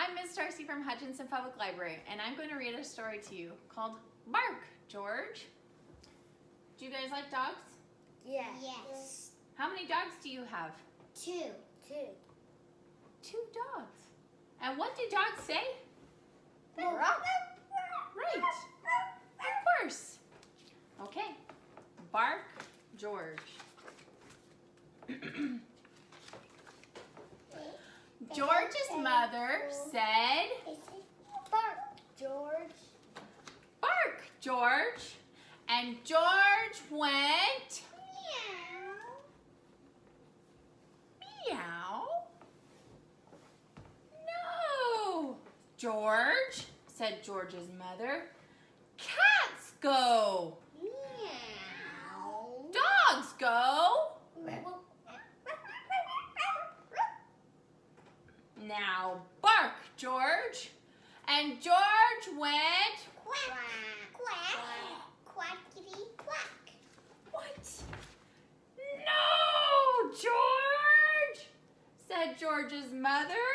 I'm Ms. Darcy from Hutchinson Public Library, and I'm going to read a story to you called Bark, George. Do you guys like dogs? Yes. Yes. How many dogs do you have? 2. 2 dogs. And what do dogs say? Right. Of course. Okay. Bark, George. George's mother said, Bark, George. "Bark, George." And George went, Meow. meow. No, George, said George's mother. Cats go. Meow. Dogs go. Now bark, George. And George went, Quack. Quack. Quackity quack. what? No, George, said George's mother.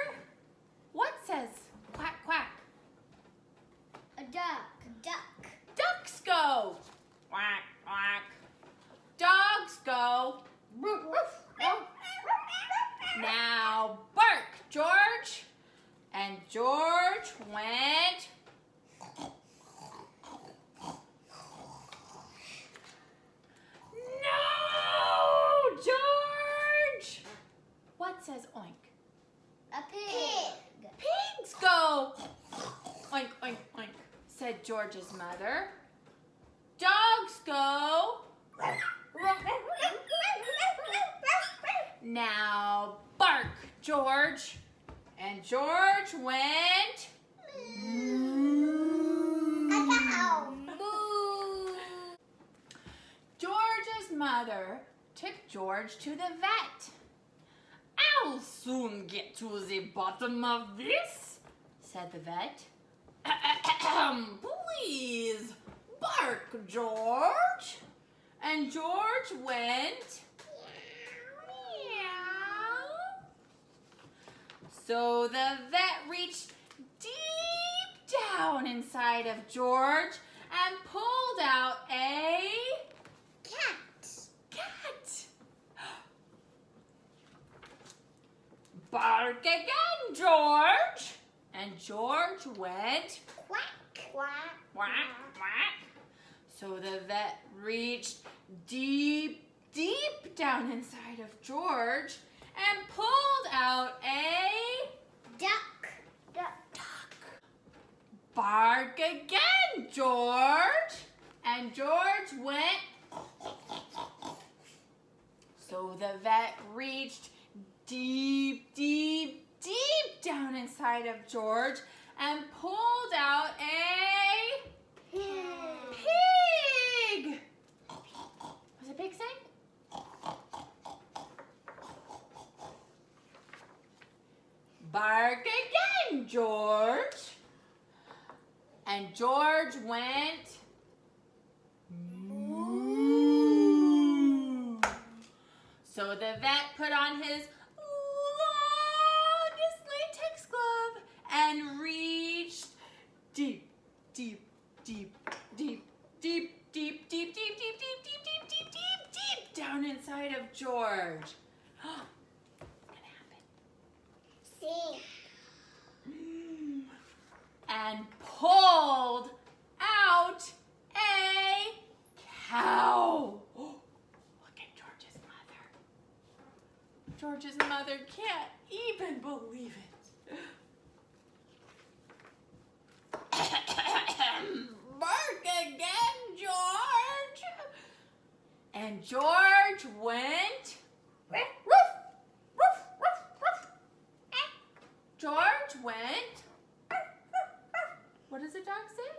What says quack, quack? A duck. Duck. Ducks go. Quack, quack. Dogs go. Now bark, George. And George went, no, George. What says oink? A pig. Pigs go. Oink, oink, oink, said George's mother. Dogs go. Now bark, George. And George went, George's mother took George to the vet. "I'll soon get to the bottom of this," said the vet. "Please bark, George." And George went, meow. So the vet reached deep down inside of George and pulled out a Cat. cat. Bark again, George. And George went, Quack. Quack. quack, quack. So the vet reached deep, deep down inside of George and pulled out a Duck. Duck. duck. Bark again, George. And George went. So the vet reached deep, deep, deep down inside of George and pulled out a pig. Was it pig saying? Bark again, George. And George went, moo. So the vet put on his longest latex glove and reached deep, deep, deep, deep, deep, deep, deep, deep, deep, deep, deep, deep, deep, deep, deep down inside of George. What's gonna happen? Sing. And pulled out a cow. Look at George's mother. George's mother can't even believe it. Bark again, George. And George went, roof, roof, roof, roof. George went, what does the dog say?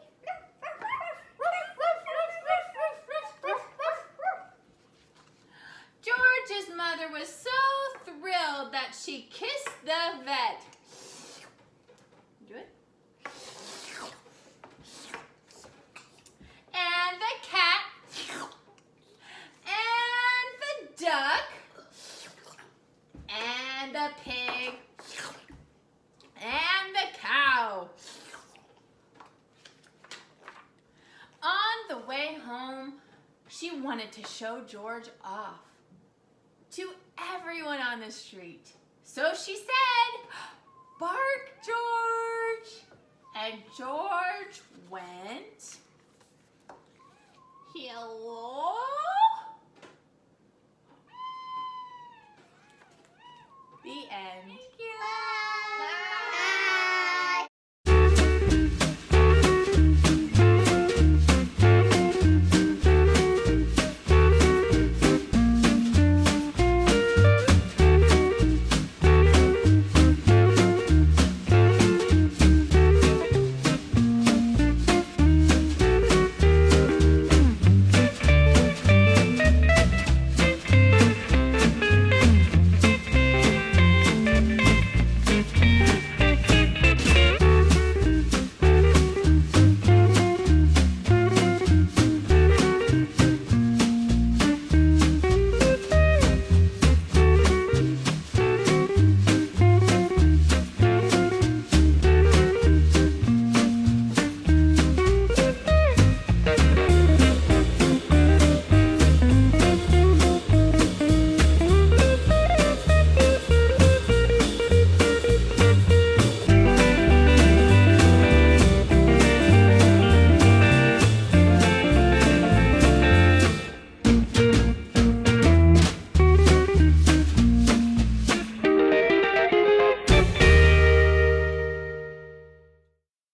George's mother was so thrilled that she kissed the vet. Do it. And the cat. And the duck. And the pig. And the cow. she wanted to show George off to everyone on the street. So she said, "Bark, George." And George went, "Hello?" The end.